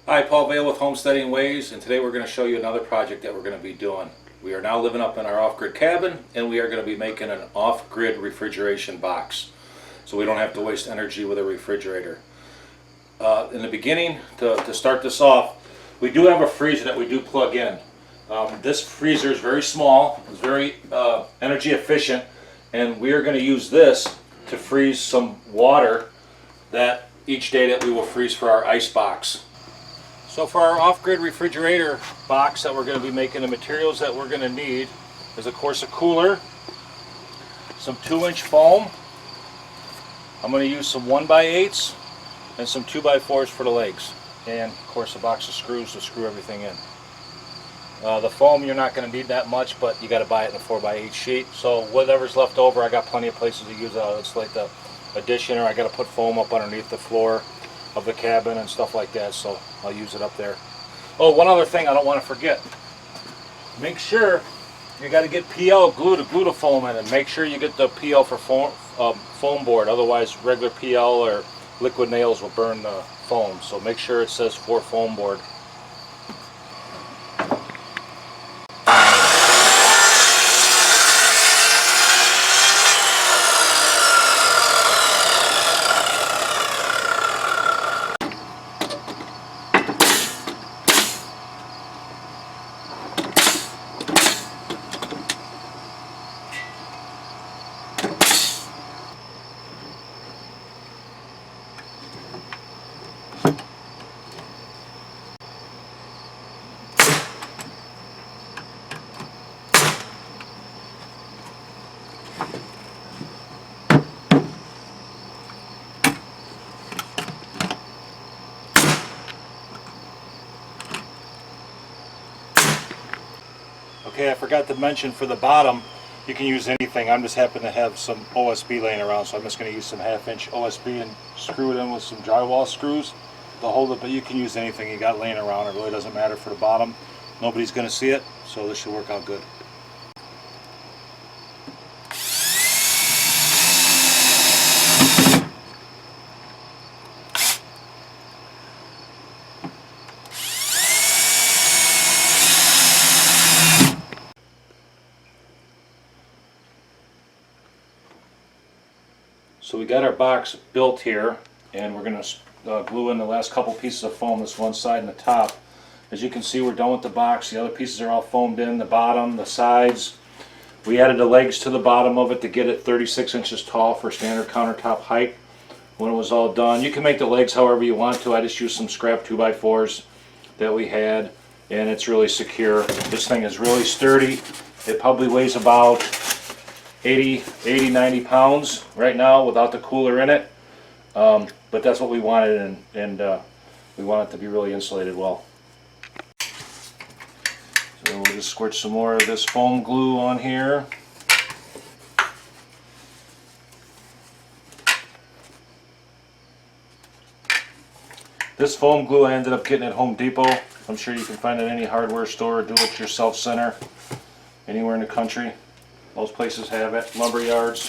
Hi, Paul Vail with Homesteading Ways, and today we're going to show you another project that we're going to be doing. We are now living up in our off-grid cabin, and we are going to be making an off-grid refrigeration box, so we don't have to waste energy with a refrigerator. In the beginning, to start this off, we do have a freezer that we do plug in. This freezer is very small, it's very energy efficient, and we are going to use this to freeze some water that each day that we will freeze for our ice box. So for our off-grid refrigerator box that we're going to be making, the materials that we're going to need is of course a cooler, some 2-inch foam. I'm going to use some 1x8s and some 2x4s for the legs, and of course a box of screws to screw everything in. The foam, you're not going to need that much, but you got to buy it in a 4x8 sheet. So whatever's left over, I got plenty of places to use it. It's like the addition, or I got to put foam up underneath the floor of the cabin and stuff like that, so I'll use it up there. Oh, one other thing I don't want to forget. Make sure you got to get PL glue to glue the foam in, and make sure you get the PL for foam board. Otherwise, regular PL or liquid nails will burn the foam. So make sure it says for foam board. Okay, I forgot to mention for the bottom, you can use anything. I'm just happen to have some OSB laying around, so I'm just going to use some 1/2-inch OSB and screw it in with some drywall screws to hold it, but you can use anything you got laying around. It really doesn't matter for the bottom. Nobody's going to see it, so this should work out good. So we got our box built here, and we're going to glue in the last couple pieces of foam, this one side and the top. As you can see, we're done with the box. The other pieces are all foamed in, the bottom, the sides. We added the legs to the bottom of it to get it 36 inches tall for standard countertop height. When it was all done, you can make the legs however you want to. I just used some scrap 2x4s that we had, and it's really secure. This thing is really sturdy. It probably weighs about 90 pounds right now without the cooler in it, but that's what we wanted, and we want it to be really insulated well. So we'll just squirt some more of this foam glue on here. This foam glue I ended up getting at Home Depot. I'm sure you can find it at any hardware store or do-it-yourself center anywhere in the country. Most places have it. Lumber yards.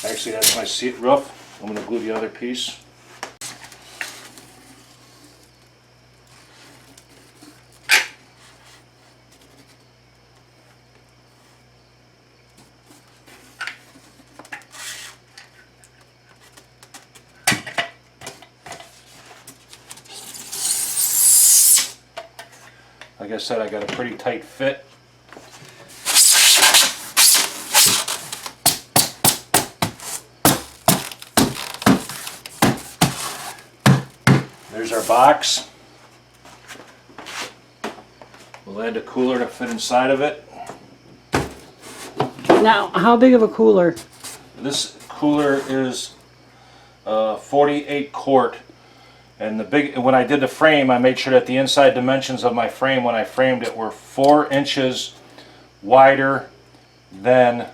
Actually, that's my seat roof. I'm going to glue the other piece. Like I said, I got a pretty tight fit. There's our box. We'll add the cooler to fit inside of it. Now, how big of a cooler? This cooler is 48 quart. And when I did the frame, I made sure that the inside dimensions of my frame when I framed it were 4 inches wider than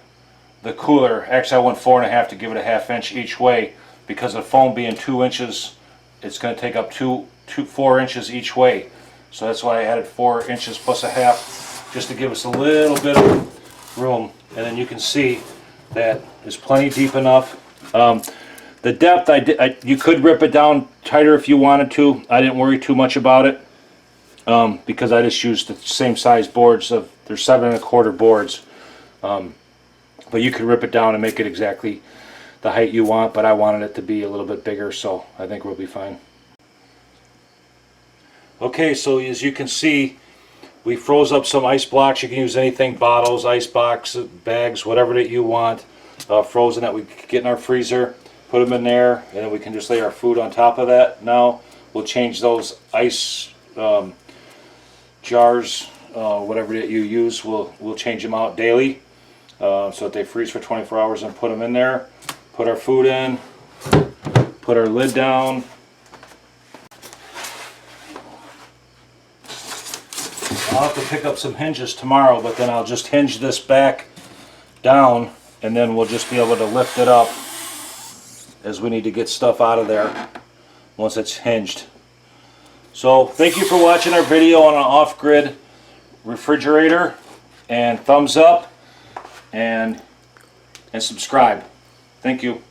the cooler. Actually, I went 4.5 to give it a 1/2 inch each way, because the foam being 2 inches, it's going to take up 4 inches each way. So that's why I added 4 inches plus a half, just to give us a little bit of room. And then you can see that is plenty deep enough. The depth, you could rip it down tighter if you wanted to. I didn't worry too much about it because I just used the same size boards. They're 7 1/4 boards, but you could rip it down and make it exactly the height you want. But I wanted it to be a little bit bigger, so I think we'll be fine. Okay, so as you can see, we froze up some ice blocks. You can use anything, bottles, ice box, bags, whatever that you want, frozen that we could get in our freezer. Put them in there, and then we can just lay our food on top of that. Now we'll change those ice jars, whatever that you use. We'll change them out daily so that they freeze for 24 hours and put them in there. Put our food in. Put our lid down. I'll have to pick up some hinges tomorrow, but then I'll just hinge this back down, and then we'll just be able to lift it up as we need to get stuff out of there once it's hinged. So thank you for watching our video on an off-grid refrigerator, and thumbs up and subscribe. Thank you.